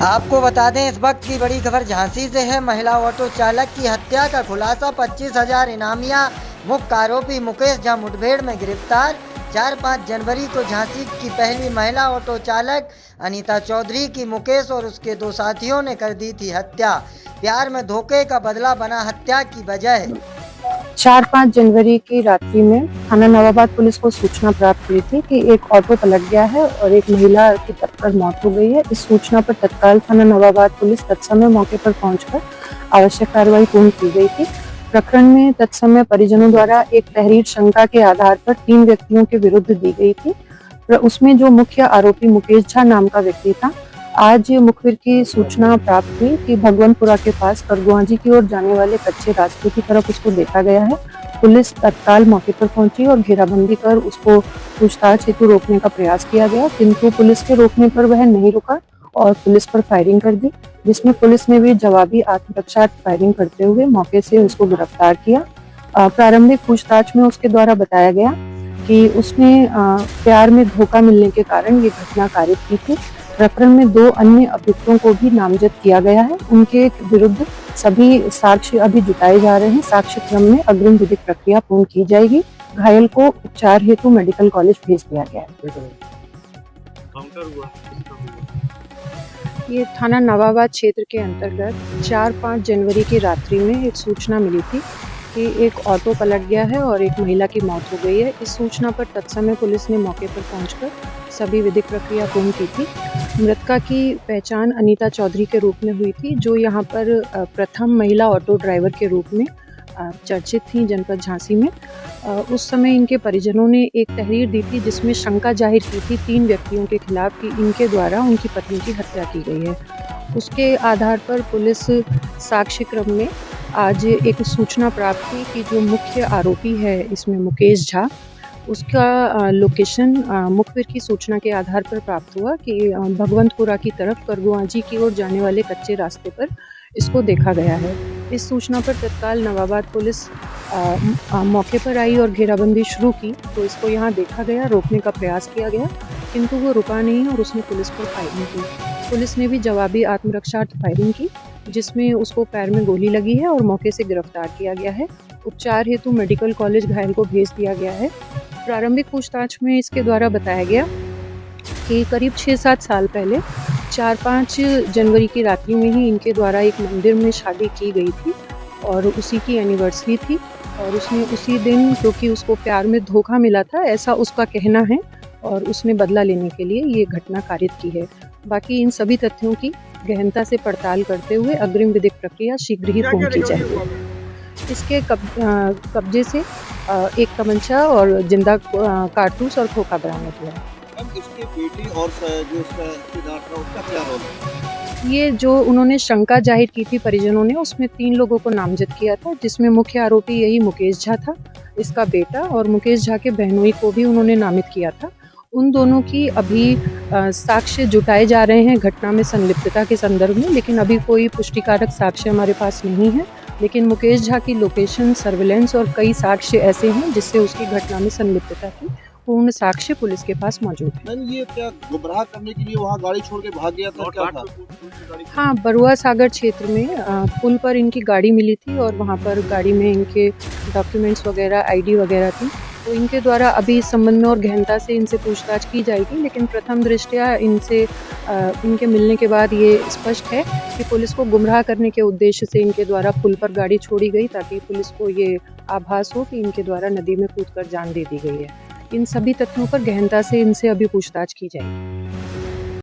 आपको बता दें इस वक्त की बड़ी खबर झांसी से है। महिला ऑटो चालक की हत्या का खुलासा। 25,000 इनामिया। मुख्य आरोपी मुकेश झा मुठभेड़ में गिरफ्तार। 4-5 जनवरी को झांसी की पहली महिला ऑटो चालक अनीता चौधरी की मुकेश और उसके 2 साथियों ने कर दी थी हत्या। प्यार में धोखे का बदला बना हत्या की वजह। 4-5 जनवरी की रात्रि में थाना नवाबाद पुलिस को सूचना प्राप्त हुई थी कि एक ऑटो पलट गया है और एक महिला की दबकर मौत हो गई है। इस सूचना पर तत्काल थाना नवाबाद पुलिस तत्समय मौके पर पहुंचकर आवश्यक कार्रवाई पूर्ण की गई थी। प्रकरण में तत्समय परिजनों द्वारा एक तहरीर शंका के आधार पर 3 व्यक्तियों के विरुद्ध दी गई थी। उसमें जो मुख्य आरोपी मुकेश झा नाम का व्यक्ति था, आज मुखबिर की सूचना प्राप्त हुई कि भगवंतपुरा के पास करगुआजी की ओर जाने वाले कच्चे रास्ते की तरफ उसको देखा गया है। पुलिस तत्काल मौके पर पहुंची और घेराबंदी कर उसको पूछताछ हेतु रोकने का प्रयास किया गया, किंतु पुलिस के रोकने पर वह नहीं रुका और पुलिस पर फायरिंग कर दी, जिसमें पुलिस ने भी जवाबी आत्मरक्षा फायरिंग करते हुए मौके से उसको गिरफ्तार किया। प्रारंभिक पूछताछ में उसके द्वारा बताया गया कि उसने प्यार में धोखा मिलने के कारण ये घटना कारित की थी। प्रकरण में 2 अन्य अभियुक्तों को भी नामजद किया गया है। उनके विरुद्ध सभी साक्ष्य अभी जुटाए जा रहे हैं। साक्ष्य क्रम में अग्रिम विधिक प्रक्रिया पूर्ण की जाएगी। घायल को उपचार हेतु मेडिकल कॉलेज भेज दिया गया है। ये थाना नवाबाद क्षेत्र के अंतर्गत 4-5 जनवरी की रात्रि में एक सूचना मिली थी कि एक ऑटो पलट गया है और एक महिला की मौत हो गई है। इस सूचना पर तत्समय पुलिस ने मौके पर पहुंचकर सभी विधिक प्रक्रिया पूर्ण की थी। मृतका की पहचान अनीता चौधरी के रूप में हुई थी, जो यहाँ पर प्रथम महिला ऑटो ड्राइवर के रूप में चर्चित थी जनपद झांसी में। उस समय इनके परिजनों ने एक तहरीर दी थी जिसमें शंका जाहिर की थी 3 व्यक्तियों के खिलाफ कि इनके द्वारा उनकी पत्नी की हत्या की गई है। उसके आधार पर पुलिस साक्ष्य क्रम में आज एक सूचना प्राप्त हुई कि जो मुख्य आरोपी है इसमें मुकेश झा, उसका लोकेशन मुखबिर की सूचना के आधार पर प्राप्त हुआ कि भगवंतपुरा की तरफ करगुआजी की ओर जाने वाले कच्चे रास्ते पर इसको देखा गया है। इस सूचना पर तत्काल नवाबाद पुलिस मौके पर आई और घेराबंदी शुरू की, तो इसको यहाँ देखा गया, रोकने का प्रयास किया गया, किंतु वो रुका नहीं और उसने पुलिस पर फायरिंग की। पुलिस ने भी जवाबी आत्मरक्षा फायरिंग की, जिसमें उसको पैर में गोली लगी है और मौके से गिरफ्तार किया गया है। उपचार हेतु मेडिकल कॉलेज घायल को भेज दिया गया है। प्रारंभिक पूछताछ में इसके द्वारा बताया गया कि करीब 6-7 साल पहले 4-5 जनवरी की रात्रि में ही इनके द्वारा एक मंदिर में शादी की गई थी और उसी की एनिवर्सरी थी और उसने उसी दिन, क्योंकि उसको प्यार में धोखा मिला था ऐसा उसका कहना है, और उसने बदला लेने के लिए ये घटना कारित की है। बाकी इन सभी तथ्यों की गहनता से पड़ताल करते हुए अग्रिम विधिक प्रक्रिया शीघ्र ही पूर्ण की जाएगी। इसके कब्जे से एक तमंचा और जिंदा कारतूस और खोखा बरामद हुआ है। इसके बेटी और जो उसका उसका क्या रोल है? ये जो उन्होंने शंका जाहिर की थी परिजनों ने, उसमें 3 लोगों को नामजद किया था, जिसमें मुख्य आरोपी यही मुकेश झा था, इसका बेटा, और मुकेश झा के बहनोई को भी उन्होंने नामित किया था। उन दोनों की अभी साक्ष्य जुटाए जा रहे हैं घटना में संलिप्तता के संदर्भ में, लेकिन अभी कोई पुष्टिकारक साक्ष्य हमारे पास नहीं है। लेकिन मुकेश झा की लोकेशन, सर्विलेंस और कई साक्ष्य ऐसे हैं जिससे उसकी घटना में संलिप्तता की पूर्ण साक्ष्य पुलिस के पास मौजूद है। ये क्या गुमराह करने के लिए वहाँ गाड़ी छोड़ के भाग गया था, क्या था? हाँ, बरुआ सागर क्षेत्र में पुल पर इनकी गाड़ी मिली थी और वहाँ पर गाड़ी में इनके डॉक्यूमेंट्स वगैरह, आईडी वगैरह थी, तो इनके द्वारा अभी इस संबंध में और गहनता से इनसे पूछताछ की जाएगी। लेकिन प्रथम दृष्टया इनसे इनके मिलने के बाद ये स्पष्ट है कि पुलिस को गुमराह करने के उद्देश्य से इनके द्वारा पुल पर गाड़ी छोड़ी गई, ताकि पुलिस को ये आभास हो कि इनके द्वारा नदी में कूदकर जान दे दी गई है। इन सभी तथ्यों पर गहनता से इनसे अभी पूछताछ की जाएगी।